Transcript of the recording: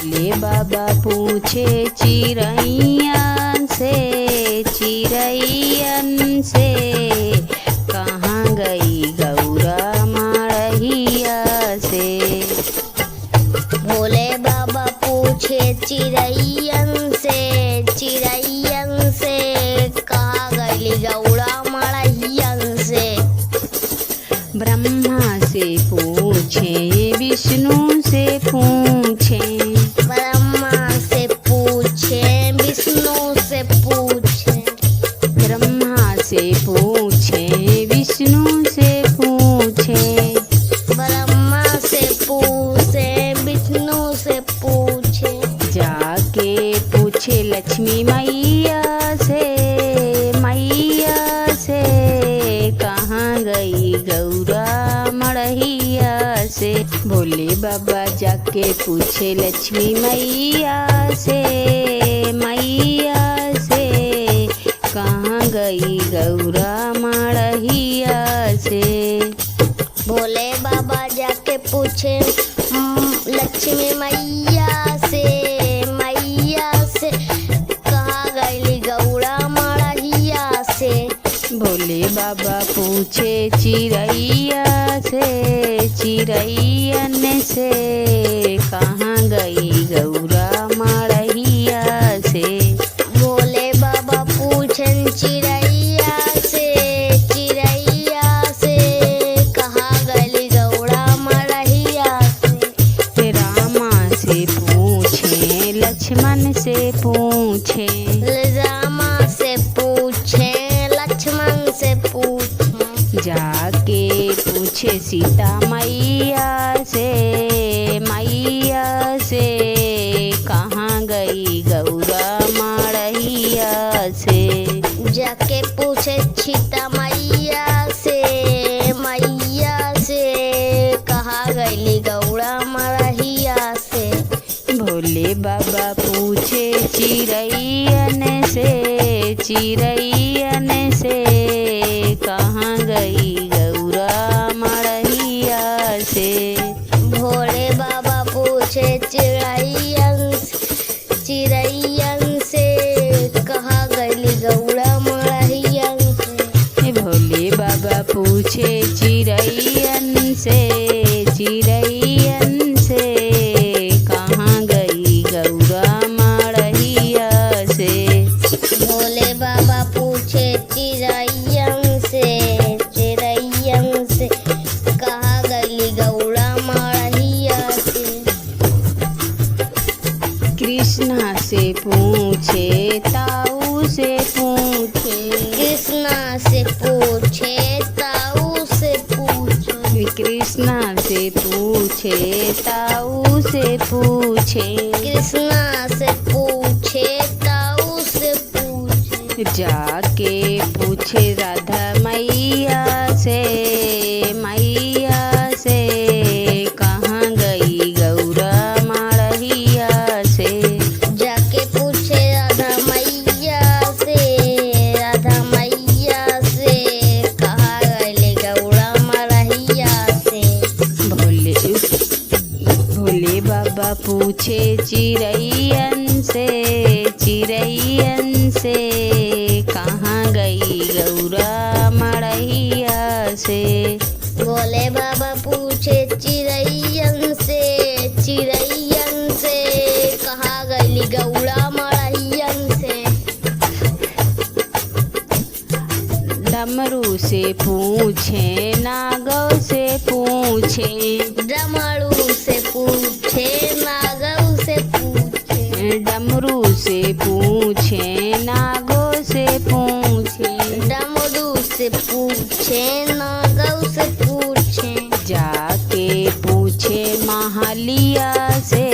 भोले बाबा पूछे चिरैयन से कहाँ गई गौरा मड़हिया से। भोले बाबा पूछे चिरैयन से कहाँ गई गौरा मड़हियन से। ब्रह्मा से पूछे विष्णु से पूछे, ब्रह्मा से पूछे विष्णु से पूछे, ब्रह्मा से पूछे विष्णु से पूछे, ब्रह्मा से पूछे विष्णु से पूछे। जाके पूछे लक्ष्मी मैया से कहाँ गई गौरा मड़हिया से। भोले बाबा जाके पूछे लक्ष्मी मैया से कहाँ गई गौरा मड़हिया से। भोले बाबा जाके पूछे लक्ष्मी मैया से कहाँ गई गौरा मड़हिया से। भोले बाबा पूछे चिरैयन से कहाँ गई गौरा मड़हिया से। भोले बाबा पूछे चिरैया से कहाँ गई गौरा मड़हिया से। रामा से पूछे लक्ष्मण से पूछे, रामा से पूछे लक्ष्मण से पूछे। जाके पूछे सीता मैया से कहाँ गई गौरा मड़हिया से। जाके पूछे सीता मैया से कहाँ गई गौरा मड़हिया से। भोले बाबा पूछे चिरैयन से कहाँ गई गौरा मड़हिया से। भोले बाबा पूछे चिरैयन से कहाँ गई गौरा मड़हिया से। भोले बाबा पूछे चिरैयन से कहाँ गई गौरा मड़हिया से। भोले बाबा पूछे चिरैयन से कहाँ गई गौरा मड़हिया से। कृष्णा से पूछे ताऊ से पूछे, कृष्णा से पूछे ताऊ से पूछे, कृष्णा से पूछे ताऊ से पूछे, कृष्णा से पूछे ताऊ से पूछे। जाके पूछे राधा मैया से कहाँ गई गौरा मड़हिया से। जाके पूछे राधा मैया से कहाँ गई गौरा मड़हिया से। भोले बाबा पूछे चिरैयन से कहाँ गई गौरा मड़हिया से। भोले बाबा पूछे चिरैयन से कहाँ गई गौरा मड़हियन से। डमरू से पूछे नागौ से पूछे, डमरू से पूछे नागौ से पूछे, डमरू से पूछे नागौ से पूछे, डमरू से पूछे नागौ से पूछे। जाके पूछे महालिया से